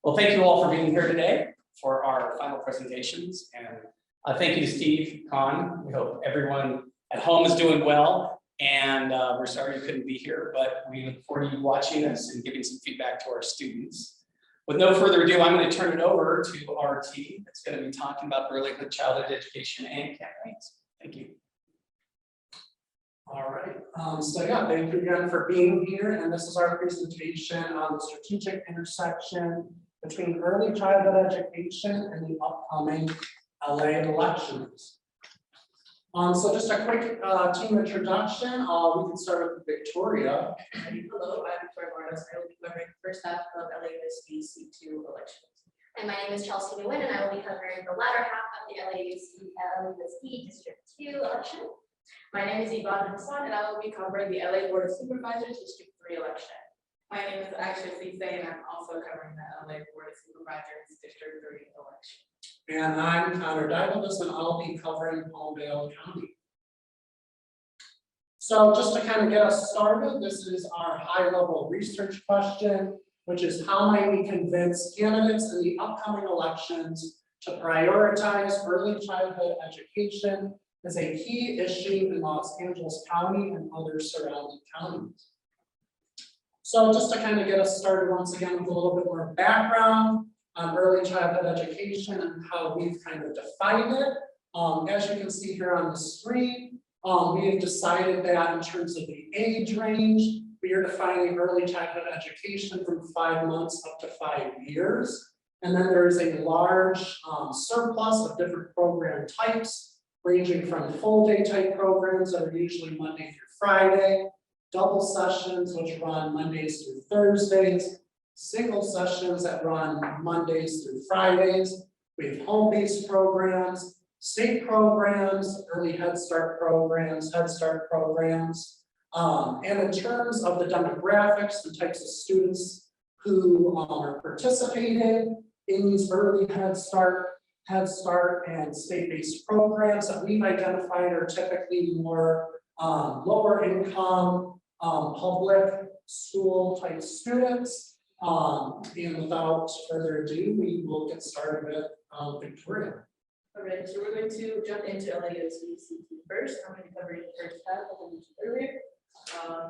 Well, thank you all for being here today for our final presentations. And thank you to Steve Kahn. We hope everyone at home is doing well. And we're sorry you couldn't be here, but we look forward to you watching us and giving some feedback to our students. With no further ado, I'm going to turn it over to our team that's going to be talking about earlyhood childhood education and campaigns. Thank you. All right, so yeah, thank you again for being here, and this is our presentation on the strategic intersection between early childhood education and the upcoming LA elections. So just a quick team introduction. We can start with Victoria. Hello, I'm Victoria Morales. I will be covering the first half of LAUSD C2 elections. And my name is Chelsea Nguyen, and I will be covering the latter half of the LAUSD District 2 election. My name is Yvonne Hassan, and I will be covering the LA Board of Supervisors District 3 election. My name is Aisha Cisse, and I'm also covering the LA Board of Supervisors District 3 election. And I'm Connor Divalis, and I'll be covering Palmdale County. So just to kind of get us started, this is our high-level research question, which is how might we convince candidates in the upcoming elections to prioritize early childhood education as a key issue in Los Angeles County and other surrounding counties. So just to kind of get us started once again with a little bit more background on early childhood education and how we've kind of defined it. As you can see here on the screen, we have decided that in terms of the age range, we are defining early childhood education from 5 months up to 5 years. And then there is a large surplus of different program types, ranging from full day type programs that are usually Monday through Friday, double sessions, which run Mondays through Thursdays, single sessions that run Mondays through Fridays. We have home-based programs, state programs, early Head Start programs, and in terms of the demographics, the types of students who are participating in these early Head Start and state-based programs that we've identified are typically more lower income public school type students. And without further ado, we will get started with Victoria. All right, so we're going to jump into LAUSD C2 first. I'm going to cover the first half, as I mentioned earlier.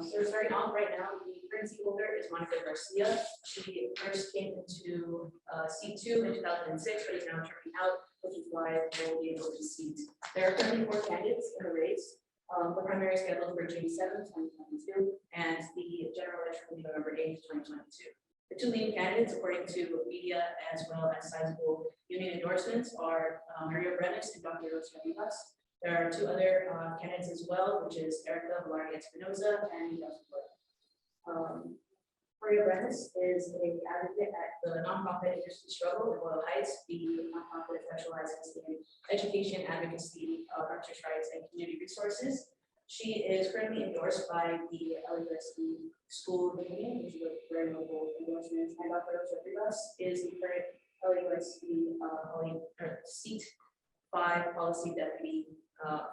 So we're starting off right now. The current seat holder is Monica Garcia. She first came into C2 in 2006, but is now turning out, which is why they will be able to seat. There are currently 4 candidates in the race. The primary is scheduled for June 7th, 2022, and the general election will be November 8th, 2022. The 2 leading candidates, according to media as well as sizable union endorsements, are Maria Brenes and Dr. Rosa Rivas. There are 2 other candidates as well, which is Erica Velarde Espinoza and Justin. Maria Brenes is an advocate at the nonprofit Industry Struggle in Royal Heights. The nonprofit specializes in education, advocacy, archers' rights, and community resources. She is currently endorsed by the LAUSD School Union, which is a very local endorsement, and Dr. Rosa Rivas is the current LAUSD seat 5 policy deputy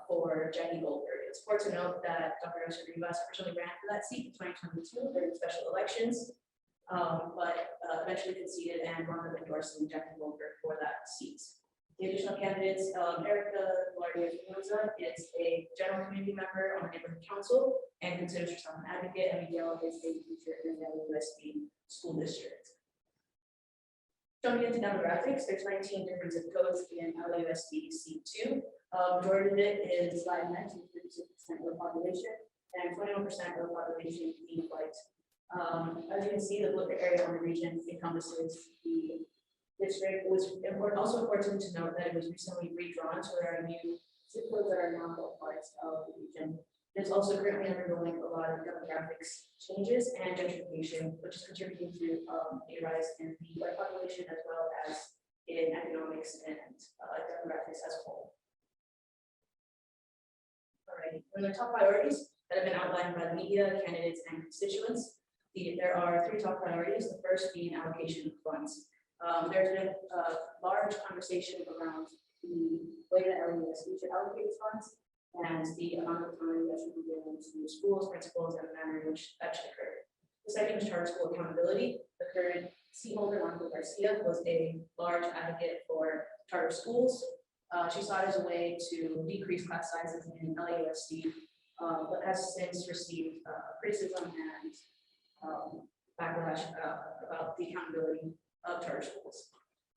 for Jackie Goldberg. It's important to note that Dr. Rosa Rivas originally ran for that seat in 2022 during special elections, but eventually conceded and wound up endorsing Jackie Goldberg for that seat. The additional candidates, Erica Velarde Espinoza is a general community member on the neighborhood council and considers herself an advocate, and Miguel is a teacher in the LAUSD school district. Jumping into demographics, there's 19 different zip codes in LAUSD C2. Majority of it is Latinx, 36% of the population, and 21% of the population being white. As you can see, the local area on the region encompasses the district. It was also important to note that it was recently redrawn, so there are new zip codes that are now parts of the region. It's also currently undergoing a lot of demographics changes and gentrification, which is contributing to a rise in the white population as well as in economics and demographics as a whole. All right, and the top priorities that have been outlined by the media, candidates, and constituents. There are 3 top priorities. The first being allocation of funds. There's been a large conversation around the way that LAUSD should allocate its funds and the amount of time that should be given to schools, principals, and the manner in which that should occur. The second is charter school accountability. The current Holder, Monica Garcia, was a large advocate for charter schools. She saw it as a way to decrease class sizes in LAUSD, but has since received criticism and backlash about the accountability of charter schools.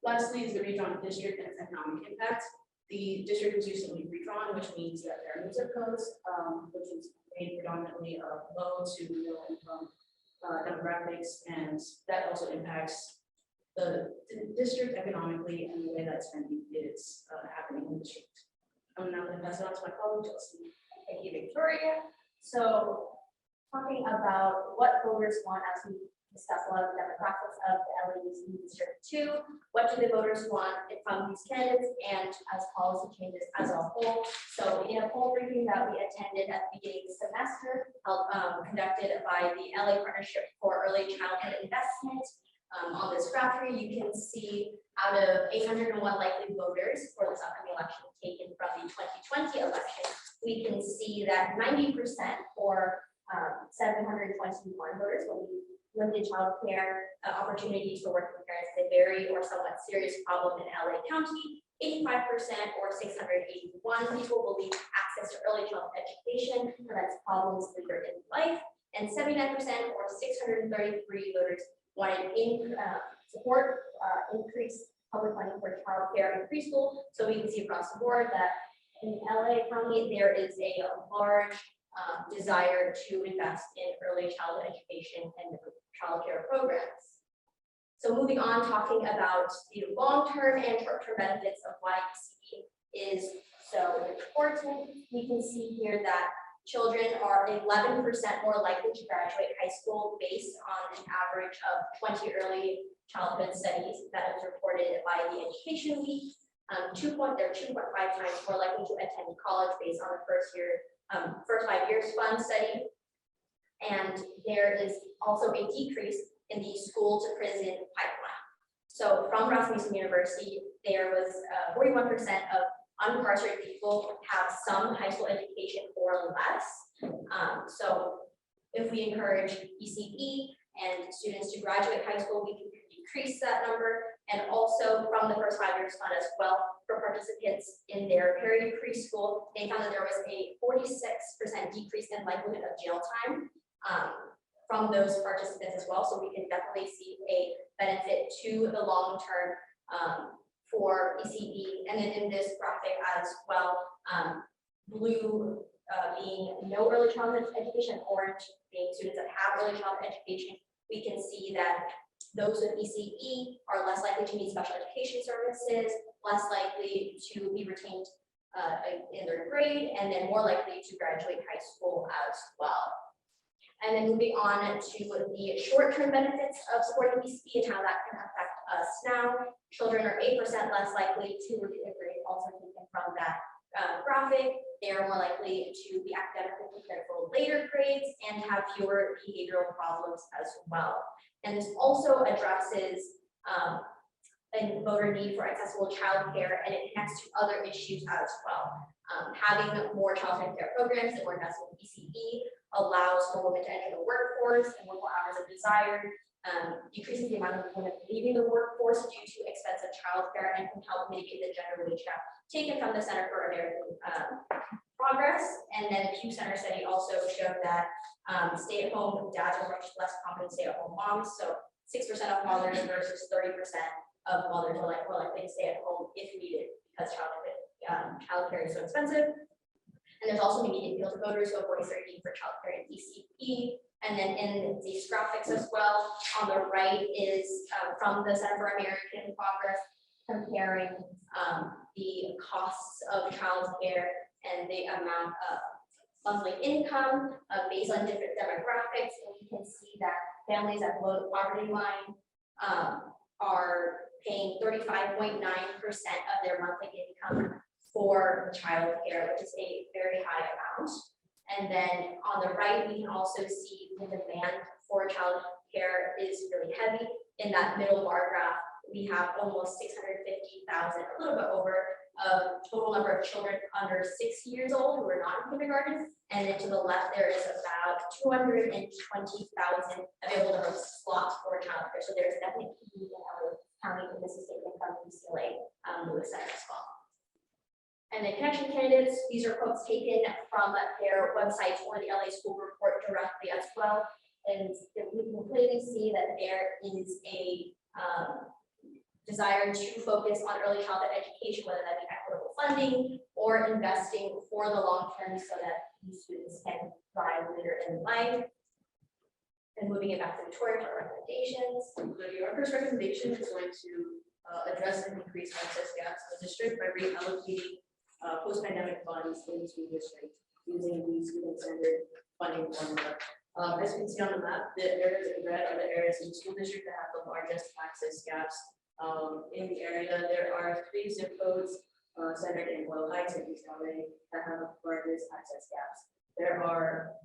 Lastly is the redrawn district and its economic impact. The district was recently redrawn, which means that there are new zip codes, which is made predominantly of low to middle income demographics, and that also impacts the district economically and the way that spending is happening in the district. I'm now going to pass it on to my colleague, Chelsea. Thank you, Victoria. So, talking about what voters want as we discuss a lot of the demographics of the LAUSD District 2, what do the voters want from these candidates and as policy changes as a whole. So in a poll briefing that we attended at the beginning of the semester, conducted by the LA Partnership for Early Childhood Investment, on this graph here, you can see out of 801 likely voters for this upcoming election taken from the 2020 election, we can see that 90% or 721 voters will be limited child care opportunities for working parents is a very or somewhat serious problem in LA County. 85% or 681 people believe access to early childhood education prevents problems later in life, and 79% or 633 voters wanted support increase public funding for child care and preschool. So we can see across the board that in LA County there is a large desire to invest in early childhood education and child care programs. So moving on, talking about the long-term and short-term benefits of why ECE is so important, we can see here that children are 11% more likely to graduate high school based on an average of 20 early childhood studies that was reported by the Education Week. They're 2.5 times more likely to attend college based on the first 5 years fund study. And there is also a decrease in the school to prison pipeline. So from Rasmussen University, there was 41% of unincarcerated people have some high school education or less. So if we encourage ECE and students to graduate high school, we can decrease that number. And also from the first 5 years fund as well, for participants in their period preschool, they found that there was a 46% decrease in likelihood of jail time from those participants as well. So we can definitely see a benefit to the long term for ECE. And then in this graphic as well, blue being no early childhood education, orange being students that have early childhood education, we can see that those with ECE are less likely to need special education services, less likely to be retained in their grade, and then more likely to graduate high school as well. And then moving on to the short-term benefits of supporting ECE and how that can affect us now. Children are 8% less likely to repeat a grade, also taken from that graphic. They are more likely to be academically prepared for later grades and have fewer behavioral problems as well. And this also addresses a voter need for accessible childcare, and it connects to other issues as well. Having more childcare care programs and more investment in ECE allows for women to enter the workforce and work more hours as desired, decreasing the amount of women leaving the workforce due to expensive childcare, and can help mitigate the gender wage gap taken from the Center for American Progress. And then the Pew Center study also showed that stay-at-home dads are much less confident stay-at-home moms. So 6% of mothers versus 30% of mothers are more likely to stay at home if needed because childcare is so expensive. And there's also an immediate appeal to voters who have voiced their need for childcare in ECE. And then in these graphics as well, on the right is from the Center for American Progress, comparing the costs of childcare and the amount of monthly income based on different demographics. And we can see that families at below the poverty line are paying 35.9% of their monthly income for childcare, which is a very high amount. And then on the right, we can also see the demand for childcare is really heavy. In that middle bar graph, we have almost 650,000, a little bit over total number of children under 6 years old who are not in kindergarten. And then to the left, there is about 220,000 available number of slots for childcare. So there's definitely need in LA County, and this is taken from UCLA Lewis Center as well. And then connection candidates, these are quotes taken from their websites or the LA school report directly as well. And we can clearly see that there is a desire to focus on early childhood education, whether that be equitable funding or investing for the long term so that these students can thrive later in life. And moving it back to Victoria for our recommendations. So your first recommendation is going to address and increase access gaps in the district by reallocating post-pandemic funds into the district using the student-centered funding formula. As you can see on the map, the areas in red are the areas in the school district that have the largest access gaps. In the area, there are 3 zip codes centered in Boyle Heights and East LA that have the largest access gaps. There are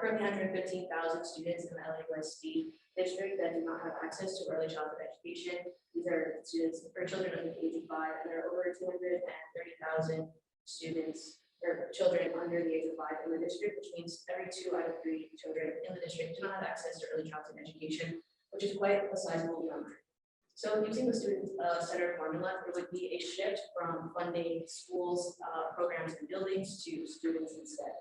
currently 115,000 students in the LAUSD district that do not have access to early childhood education. These are students or children under the age of 5, and there are over 230,000 students or children under the age of 5 in the district, which means every 2 out of 3 children in the district do not have access to early childhood education, which is quite a sizable number. So using the student-centered formula, there would be a shift from funding schools, programs, and buildings to students instead.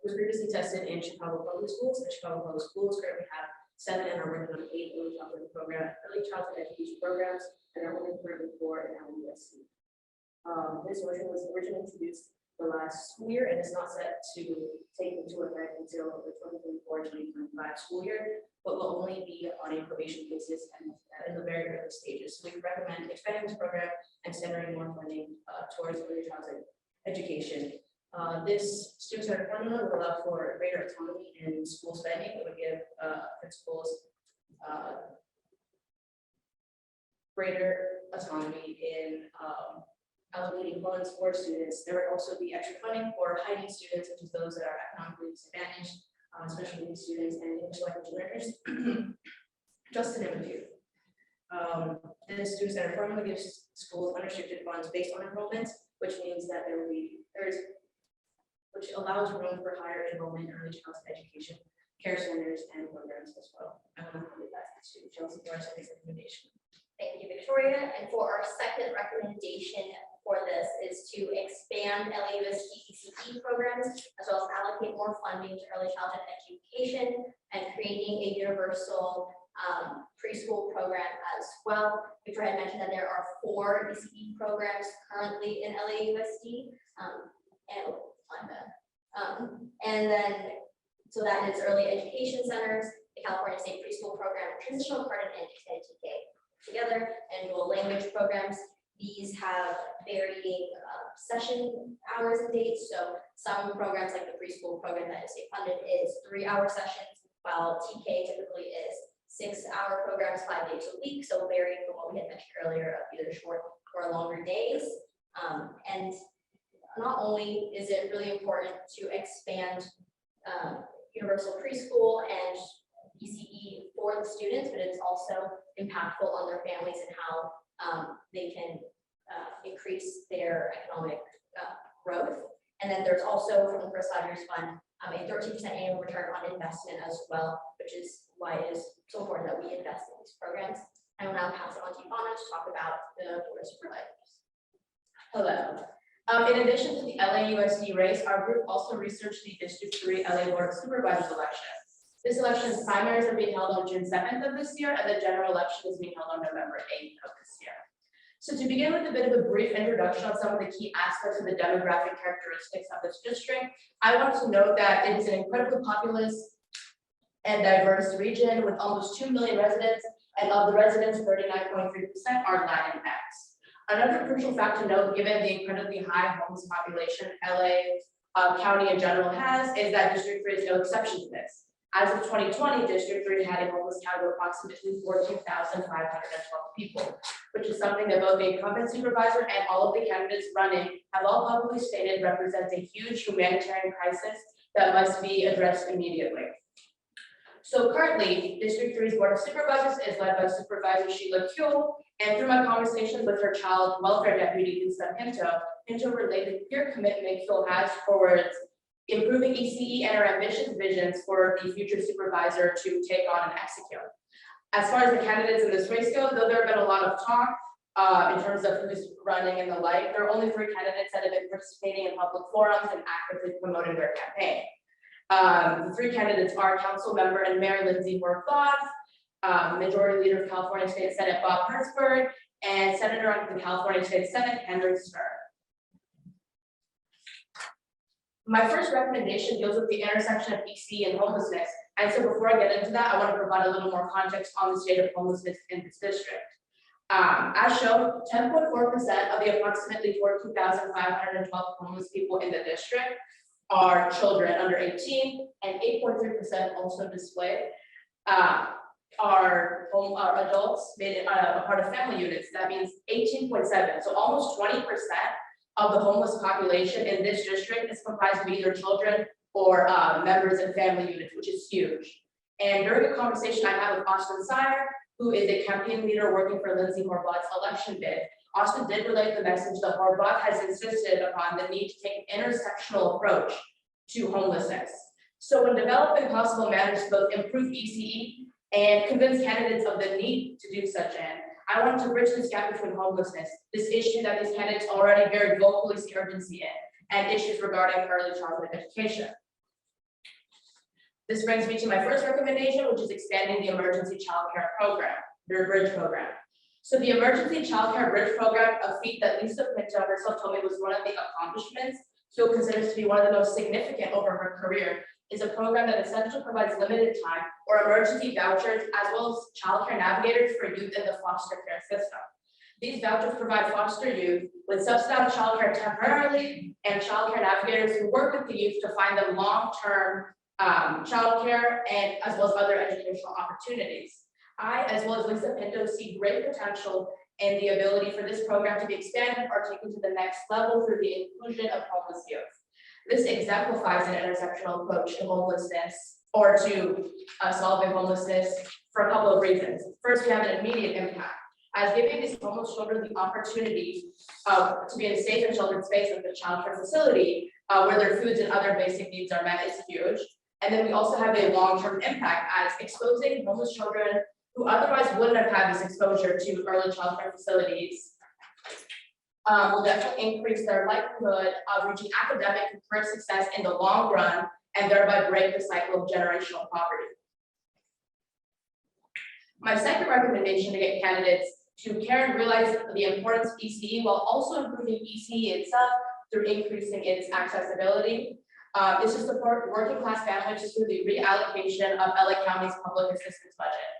It was previously tested in Chicago Public Schools, and Chicago Public Schools currently have 7 and are working on 8 early childhood education programs, and are only currently 4 in LAUSD. This motion was originally introduced the last school year and is not set to take into effect until the 2024-2025 school year, but will only be on a probation basis and in the very early stages. So we recommend expanding this program and centering more funding towards early childhood education. This student-centered formula will allow for greater autonomy in school spending. It would give principals greater autonomy in allocating funds for students. There would also be extra funding for high-need students, such as those that are economically disadvantaged, special needs students, and English language learners, just to name a few. The student-centered formula gives schools unrestricted funds based on enrollments, which means that which allows room for higher enrollment in early childhood education, care centers, and programs as well. I want to leave that to Chelsea for our second recommendation. Thank you, Victoria. And for our second recommendation for this is to expand LAUSD ECE programs, as well as allocate more funding to early childhood education and creating a universal preschool program as well. Victoria had mentioned that there are 4 ECE programs currently in LAUSD. And then, so that is early education centers, the California State Preschool Program, Transitional Credit, and Extended TK together, and dual language programs. These have varying session hours and dates. So some programs, like the preschool program that is state funded, is 3-hour sessions, while TK typically is 6-hour programs 5 days a week. So varying from what we had mentioned earlier of either short or longer days. And not only is it really important to expand universal preschool and ECE for the students, but it's also impactful on their families and how they can increase their economic growth. And then there's also from the First 5 Years Fund a 13% annual return on investment as well, which is why it is so important that we invest in these programs. I will now pass it on to Ivana to talk about the Board of Supervisors. Hello. In addition to the LAUSD race, our group also researched the District 3 LA Board of Supervisors election. This election's primaries are being held on June 7th of this year, and the general election is being held on November 8th of this year. So to begin with a bit of a brief introduction on some of the key aspects of the demographic characteristics of this district, I want to note that it is an incredibly populous and diverse region with almost 2 million residents, and of the residents, 39.3% are Latinx. Another crucial fact to note, given the incredibly high homeless population LA County in general has, is that District 3 is no exception to this. As of 2020, District 3 had a homeless count of approximately 14,512 people, which is something that both the incumbent supervisor and all of the candidates running have all publicly stated represents a huge humanitarian crisis that must be addressed immediately. So currently, District 3's Board of Supervisors is led by Supervisor Sheila Kuehl, and through my conversations with her child welfare deputy, Lisa Pinto related peer commitment Kuehl has towards improving ECE and her ambitious visions for the future supervisor to take on and execute. As far as the candidates in this race go, though there have been a lot of talk in terms of who's running and the like, there are only 3 candidates that have been participating in public forums and actively promoting their campaign. The 3 candidates are Council Member and Mayor Lindsay Hoare-Claus, Majority Leader of California State Senate Bob Hertzberg, and Senator of the California State Senate Henry Stern. My first recommendation deals with the intersection of ECE and homelessness. And so before I get into that, I want to provide a little more context on the state of homelessness in this district. As shown, 10.4% of the approximately 14,512 homeless people in the district are children under 18, and 8.3% also displayed are adults made a part of family units. That means 18.7, so almost 20% of the homeless population in this district is comprised of either children or members in family units, which is huge. And during a conversation I had with Austin Sire, who is a campaign leader working for Lindsay Hoare-Claus's election bid, Austin did relate the message that Hoare-Claus has insisted upon the need to take an intersectional approach to homelessness. So when developing possible manners to both improve ECE and convince candidates of the need to do such an, I want to bridge this gap between homelessness, this issue that these candidates already very vocally see urgency in, and issues regarding early childhood education. This brings me to my first recommendation, which is expanding the emergency child care program, the BRIDGE program. So the emergency child care BRIDGE program, a feat that Lisa Pinto herself told me was one of the accomplishments Kuehl considers to be one of the most significant over her career, is a program that essentially provides limited time or emergency vouchers as well as child care navigators for youth in the foster care system. These vouchers provide foster youth with subsidized child care temporarily and child care navigators who work with the youth to find them long-term child care and as well as other educational opportunities. I, as well as Lisa Pinto, see great potential in the ability for this program to be expanded or taken to the next level through the inclusion of homeless youth. This exemplifies an intersectional approach to homelessness or to solving homelessness for a couple of reasons. First, we have an immediate impact. As giving these homeless children the opportunity to be in a safe and sheltered space like the child care facility where their foods and other basic needs are met is huge. And then we also have a long-term impact as exposing homeless children who otherwise wouldn't have had this exposure to early child care facilities will definitely increase their likelihood of reaching academic and career success in the long run and thereby break the cycle of generational poverty. My second recommendation to get candidates to care and realize the importance of ECE while also improving ECE itself through increasing its accessibility is to support working class families through the reallocation of LA County's public assistance budget.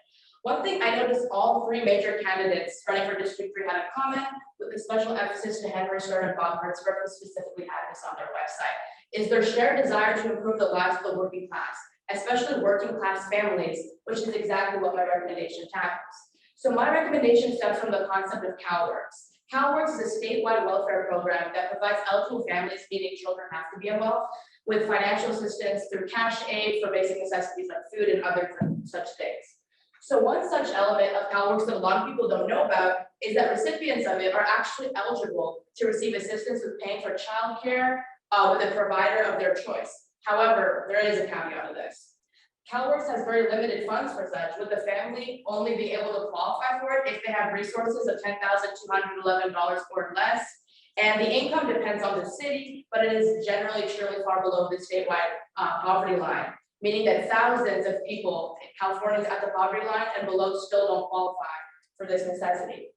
One thing I noticed all 3 major candidates running for District 3 had in common, with a special emphasis to Henry Stern and Bob Hertzberg, who specifically had this on their website, is their shared desire to improve the lives of the working class, especially working class families, which is exactly what my recommendation tackles. So my recommendation stems from the concept of CalWorks. CalWorks is a statewide welfare program that provides eligible families meaning children have to be involved with financial assistance through cash aid for basic necessities like food and other such things. So one such element of CalWorks that a lot of people don't know about is that recipients of it are actually eligible to receive assistance with paying for childcare with a provider of their choice. However, there is a caveat to this. CalWorks has very limited funds for such, with the family only being able to qualify for it if they have resources of $10,211 or less. And the income depends on the city, but it is generally surely far below the statewide poverty line, meaning that thousands of people in California is at the poverty line and below still don't qualify for this necessity.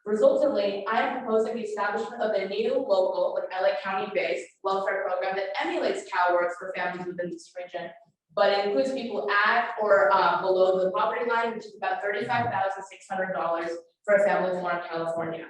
Resultantly, I am proposing the establishment of a new local, like LA County-based welfare program that emulates CalWorks for families within this region, but it includes people at or below the poverty line, which is about $35,600 for a family born in California.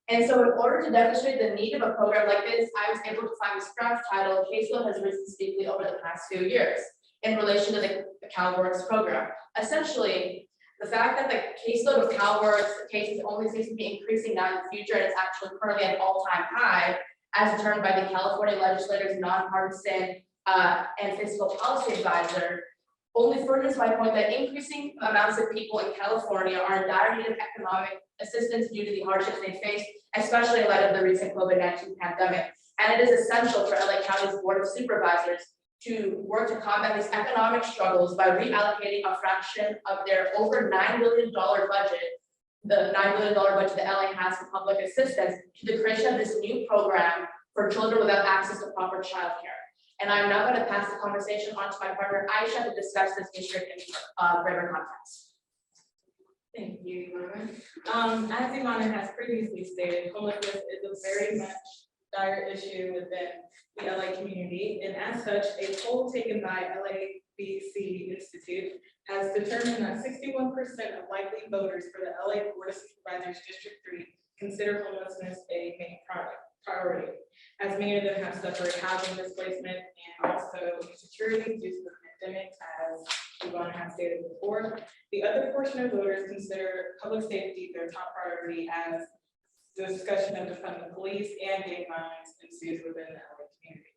And so in order to demonstrate the need of a program like this, I was able to find this draft title, caseload has risen steeply over the past few years in relation to the CalWorks program. Essentially, the fact that the caseload of CalWorks cases only seems to be increasing now in the future, and it's actually currently at an all-time high, as determined by the California legislators' nonpartisan and Fiscal Policy Advisor, only furthers my point that increasing amounts of people in California are in dire need of economic assistance due to the hardships they face, especially in light of the recent COVID-19 pandemic. And it is essential for LA County's Board of Supervisors to work to combat these economic struggles by reallocating a fraction of their over $9 billion budget, the $9 billion budget that LA has for public assistance, to the creation of this new program for children without access to proper childcare. And I'm now going to pass the conversation on to my partner Aisha to discuss this district in greater context. Thank you, Ivana. As Ivana has previously stated, homelessness is a very much dire issue within the LA community, and as such, a poll taken by LAUSD Institute has determined that 61% of likely voters for the LA Board of Supervisors District 3 consider homelessness a main priority, as many of them have suffered housing displacement and also insecurity due to the pandemic, as Ivana has stated before. The other portion of voters consider public safety their top priority, as the discussion of defunding the police and gang violence ensues within the LA community.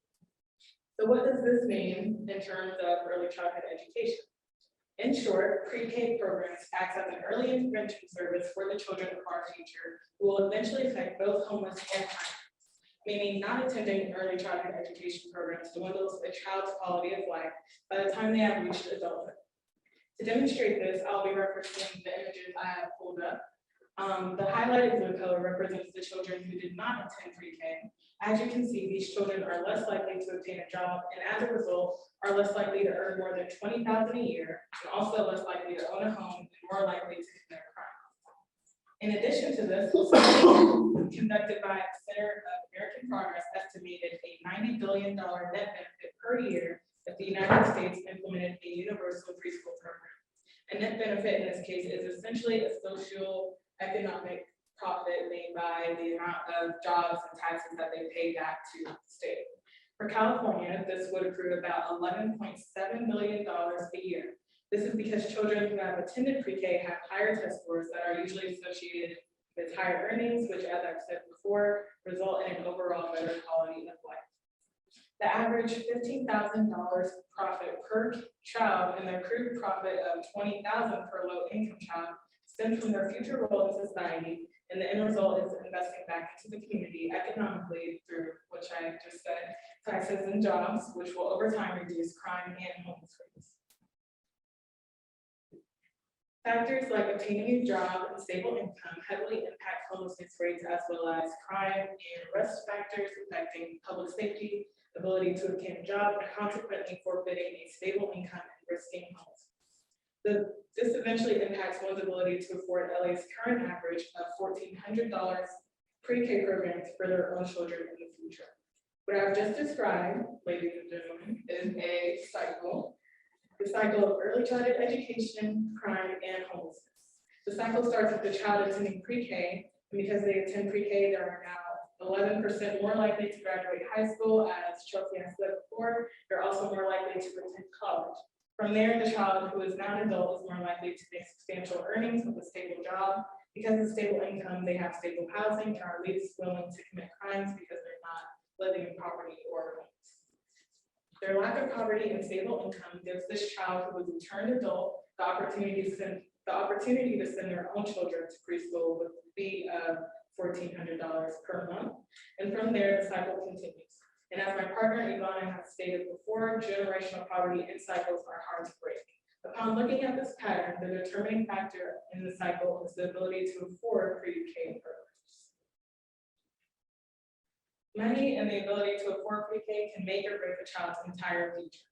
So what does this mean in terms of early childhood education? In short, pre-K programs act as an early intervention service for the children of our future, who will eventually affect both homeless and homeless, meaning not attending early childhood education programs dwindles a child's quality of life by the time they have reached adulthood. To demonstrate this, I'll be referencing the images I have pulled up. The highlighted blue color represents the children who did not attend pre-K. As you can see, these children are less likely to obtain a job, and as a result, are less likely to earn more than $20,000 a year, and also less likely to own a home and more likely to commit a crime. In addition to this, a study conducted by the Center of American Progress estimated a $90 billion net benefit per year if the United States implemented a universal preschool program. A net benefit in this case is essentially a social economic profit made by the amount of jobs and taxes that they pay back to the state. For California, this would accrue about $11.7 million a year. This is because children who have attended pre-K have higher test scores that are usually associated with higher earnings, which, as I've said before, result in an overall better quality of life. The average $15,000 profit per child and the accrued profit of $20,000 per low-income child stems from their future role in society, and the end result is investing back into the community economically through, which I just said, taxes and jobs, which will over time reduce crime and homeless rates. Factors like obtaining a job and stable income heavily impact homelessness rates, as well as crime and risk factors affecting public safety, ability to obtain a job, and consequently forfeiting a stable income and risking homelessness. This eventually impacts one's ability to afford LA's current average of $1,400 pre-K programs for their own children in the future. What I've just described, ladies and gentlemen, is a cycle. The cycle of early childhood education, crime, and homelessness. The cycle starts with the child attending pre-K, and because they attend pre-K, they are now 11% more likely to graduate high school. As Chelsea has said before, they're also more likely to attend college. From there, the child who is now an adult is more likely to make substantial earnings with a stable job. Because of stable income, they have stable housing and are least willing to commit crimes because they're not living in poverty or homes. Their lack of poverty and stable income gives this child who is a turned adult the opportunity to send their own children to preschool with a fee of $1,400 per month. And from there, the cycle continues. And as my partner Ivana has stated before, generational poverty and cycles are hard to break. Upon looking at this pattern, the determining factor in the cycle is the ability to afford pre-K programs. Money and the ability to afford pre-K can make or break a child's entire future.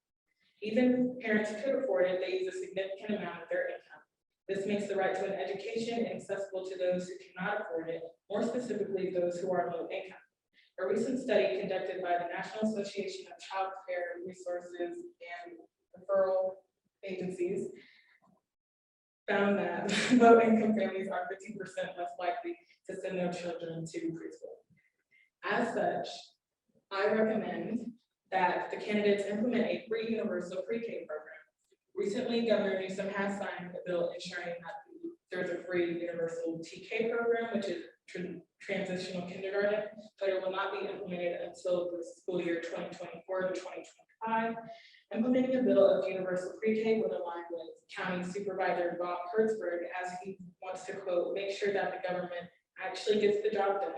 Even if parents could afford it, they use a significant amount of their income. This makes the right to an education accessible to those who cannot afford it, more specifically those who are low income. A recent study conducted by the National Association of Child Care Resources and Referral Agencies found that low-income families are 15% less likely to send their children to preschool. As such, I recommend that the candidates implement a free universal pre-K program. Recently, Governor Newsom has signed a bill ensuring that there's a free universal TK program, which is transitional kindergarten, but it will not be implemented until the school year 2024 to 2025. 2025. Implementing a bill of universal pre-K would align with County Supervisor Bob Hertzberg, as he wants to quote, make sure that the government actually gets the job done.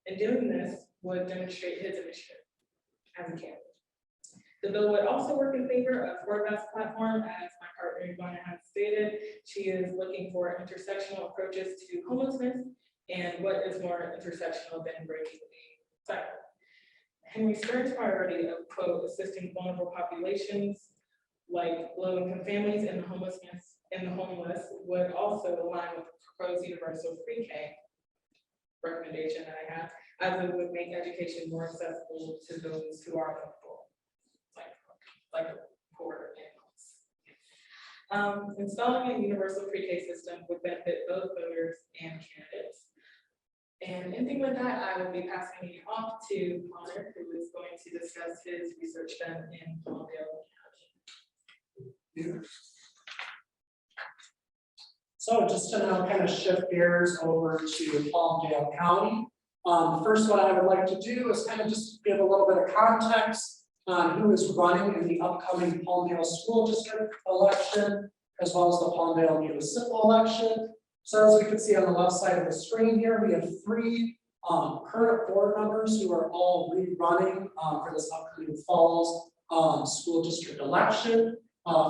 And doing this would demonstrate his initiative as a candidate. The bill would also work in favor of Forvest's platform, as my partner Ivana has stated. She is looking for intersectional approaches to homelessness, and what is more intersectional than breaking the cycle. Henry Stern's priority of quote assisting vulnerable populations like low-income families and the homeless would also align with the proposed universal pre-K recommendation that I have, as it would make education more accessible to those who are vulnerable, like the poor animals. Installing a universal pre-K system would benefit both voters and candidates. And ending with that, I will be passing it off to Connor, who is going to discuss his research done in Palmdale County. So just to now kind of shift gears over to Palmdale County. First, what I would like to do is kind of just give a little bit of context on who is running in the upcoming Palmdale School District election, as well as the Palmdale municipal election. So as we can see on the left side of the screen here, we have three current board members who are all rerunning for this upcoming fall's school district election.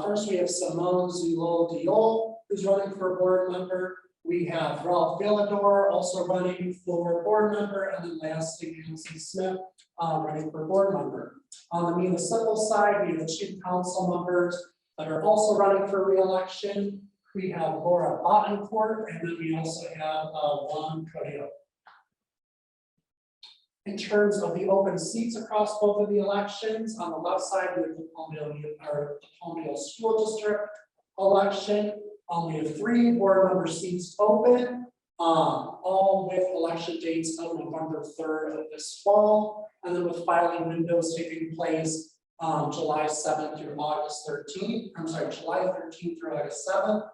First, we have Simone Zullo-Diol, who's running for board member. We have Ralph Villador also running for board member, and then lastly, Nancy Smith running for board member. On the municipal side, we have two council members that are also running for re-election. We have Laura Ottencourt, and then we also have Juan Carrillo. In terms of the open seats across both of the elections, on the left side, we have the Palmdale School District election. We have 3 board member seats open, all with election dates of November 3rd of this fall, and then with filing windows taking place July 7th through August 13th. I'm sorry, July 13th through August 7th.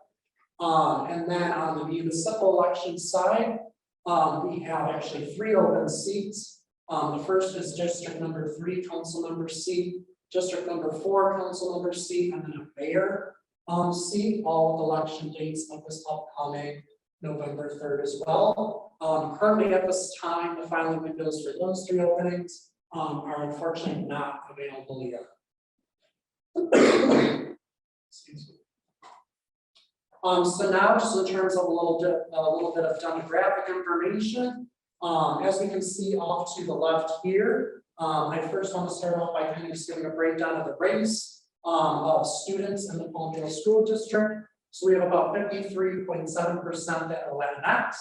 And then on the municipal election side, we have actually 3 open seats. The first is district number 3 council member seat, district number 4 council member seat, and then a mayor seat, all with election dates of this upcoming November 3rd as well. Currently at this time, the filing windows for those 3 openings are unfortunately not available yet. Excuse me. So now, just in terms of a little bit of demographic information, as we can see off to the left here, I first want to start off by kind of just giving a breakdown of the race of students in the Palmdale School District. So we have about 53.7% that are Latinx,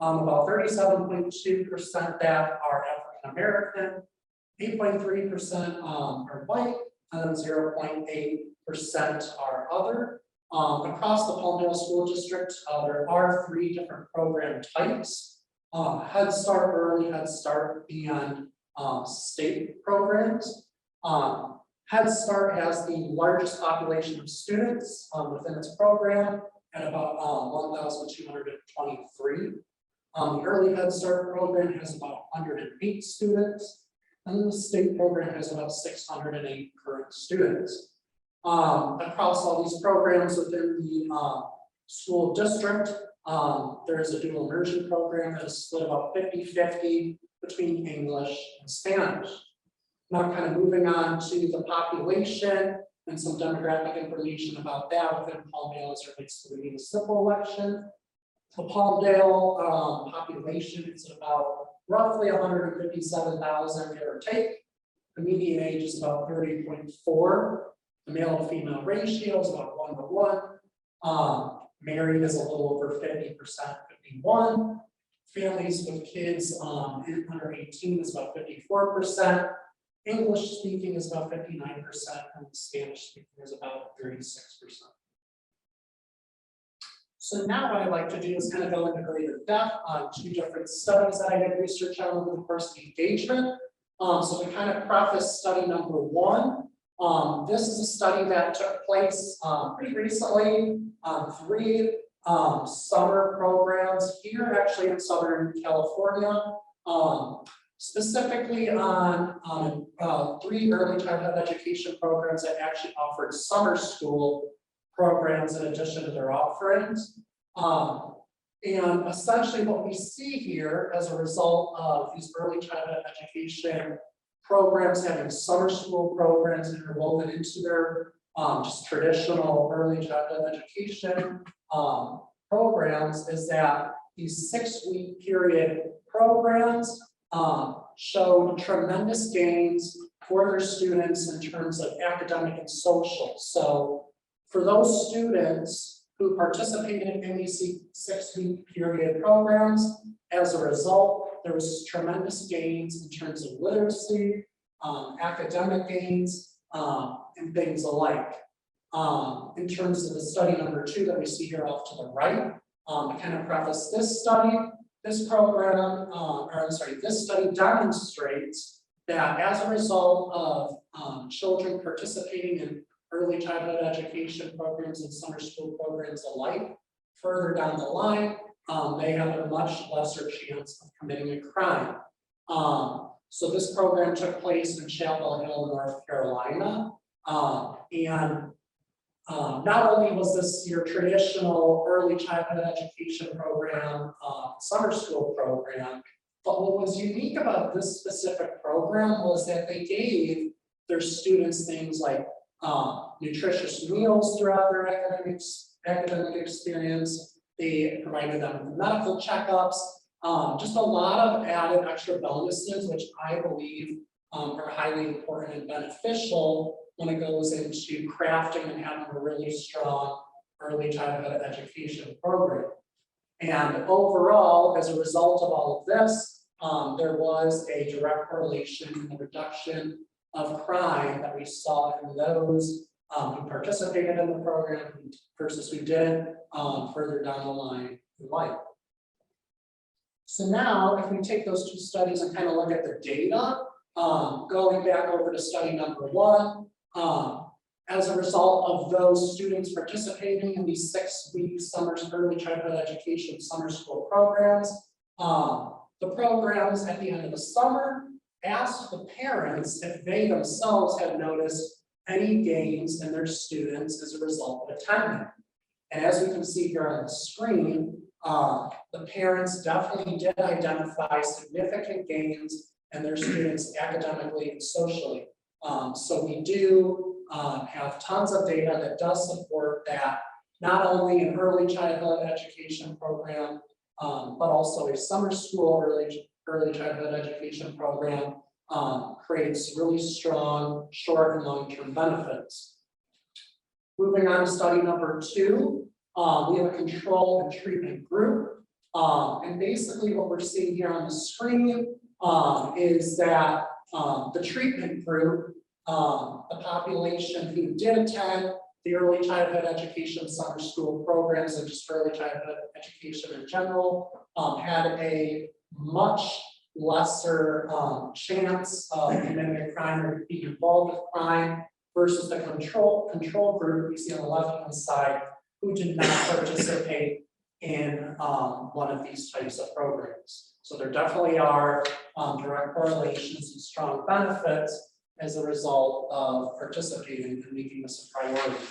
about 37.2% that are African American, 8.3% are white, and then 0.8% are other. Across the Palmdale School District, there are 3 different program types. Head Start, Early Head Start, and state programs. Head Start has the largest population of students within its program at about 1,223. The Early Head Start program has about 108 students, and the state program has about 608 current students. Across all these programs within the school district, there is a dual immersion program that is split about 50-50 between English and Spanish. Now kind of moving on to the population and some demographic information about that within Palmdale as it relates to the municipal election. The Palmdale population is about roughly 157,000, give or take. The median age is about 30.4. The male to female ratio is about 1:1. Married is a little over 50%, 51. Families with kids under 18 is about 54%. English speaking is about 59%, and Spanish speaking is about 36%. So now what I'd like to do is kind of go into greater depth on 2 different studies that I did research on over the course of the engagement. So to kind of preface study number 1, this is a study that took place pretty recently on 3 summer programs here, actually in Southern California. specifically on 3 early childhood education programs that actually offered summer school programs in addition to their offerings. And essentially what we see here as a result of these early childhood education programs having summer school programs interwoven into their just traditional early childhood education programs is that these 6-week period programs showed tremendous gains for their students in terms of academic and social. So for those students who participated in these 6-week period programs, as a result, there was tremendous gains in terms of literacy, academic gains, and things alike. In terms of the study number 2 that we see here off to the right, to kind of preface this study, this study demonstrates that as a result of children participating in early childhood education programs and summer school programs alike, further down the line, they have a much lesser chance of committing a crime. So this program took place in Chapel Hill, North Carolina, and not only was this your traditional early childhood education program, summer school program, but what was unique about this specific program was that they gave their students things like nutritious meals throughout their academic experience. They provided them with medical checkups, just a lot of added extra bonuses, which I believe are highly important and beneficial when it goes into crafting and having a really strong early childhood education program. And overall, as a result of all of this, there was a direct correlation in the reduction of crime that we saw in those who participated in the program versus who didn't further down the line in life. So now, if we take those 2 studies and kind of look at the data, going back over to study number 1, as a result of those students participating in these 6-week early childhood education summer school programs, the programs at the end of the summer asked the parents if they themselves had noticed any gains in their students as a result of attending. And as we can see here on the screen, the parents definitely did identify significant gains in their students academically and socially. So we do have tons of data that does support that, not only an early childhood education program, but also a summer school early childhood education program creates really strong short and long-term benefits. Moving on to study number 2, we have a control and treatment group. And basically what we're seeing here on the screen is that the treatment group, the population who did attend the early childhood education summer school programs and just early childhood education in general, had a much lesser chance of committing a crime or being involved with crime versus the control group we see on the left-hand side who did not participate in one of these types of programs. So there definitely are direct correlations and strong benefits as a result of participating and making this a priority.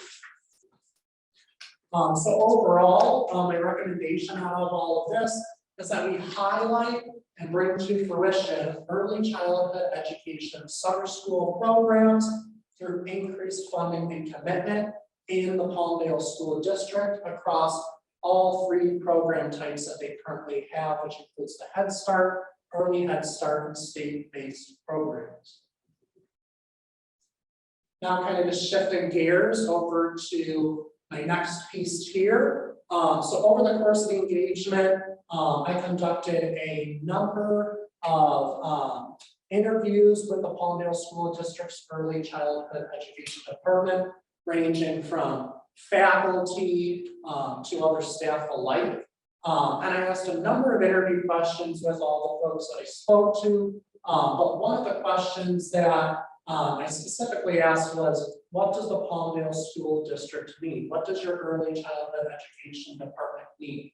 So overall, my recommendation out of all of this is that we highlight and bring to fruition early childhood education summer school programs through increased funding and commitment in the Palmdale School District across all 3 program types that they currently have, which includes the Head Start, Early Head Start, and state-based programs. Now kind of just shifting gears over to my next piece here. So over the course of the engagement, I conducted a number of interviews with the Palmdale School District's Early Childhood Education Department, ranging from faculty to other staff alike. And I asked a number of interview questions with all the folks that I spoke to. But one of the questions that I specifically asked was, what does the Palmdale School District need? What does your early childhood education department need?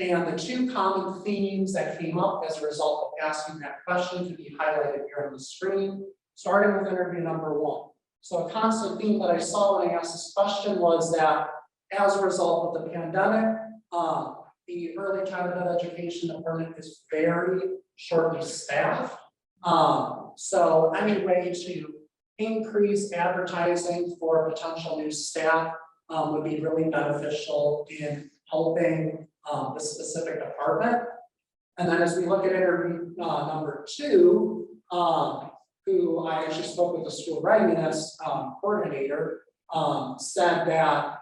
And the two common themes that came up as a result of asking that question can be highlighted here on the screen, starting with interview number 1. So a constant theme that I saw when I asked this question was that as a result of the pandemic, the early childhood education department is very shortly staffed. So any way to increase advertising for potential new staff would be really beneficial in helping the specific department. And then as we look at interview number 2, who I actually spoke with the school readiness coordinator, said that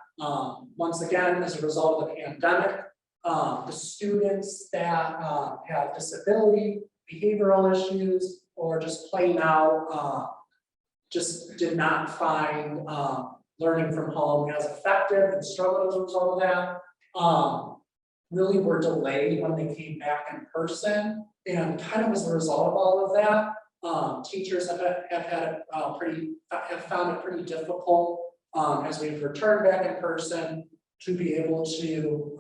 once again, as a result of the pandemic, the students that have disability, behavioral issues, or just plain out just did not find learning from home as effective and struggled as a result of that. Really were delayed when they came back in person, and kind of as a result of all of that, teachers have found it pretty difficult as we've returned back in person to be able to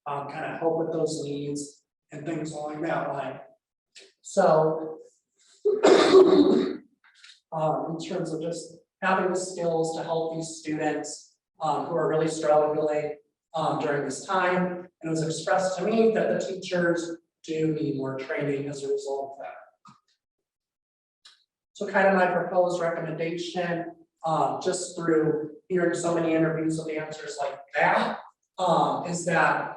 kind of help with those needs and things along that line. So in terms of just having the skills to help these students who are really struggling during this time, and it was expressed to me that the teachers do need more training as a result of that. So kind of my proposed recommendation, just through hearing so many interviews with answers like that, is that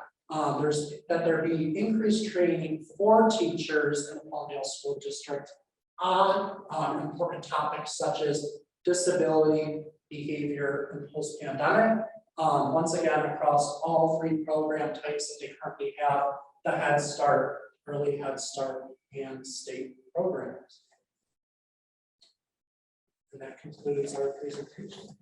there be increased training for teachers in the Palmdale School District on important topics such as disability, behavior, and post-pandemic. Once again, across all 3 program types that they currently have, the Head Start, Early Head Start, and state programs. And that concludes our presentation.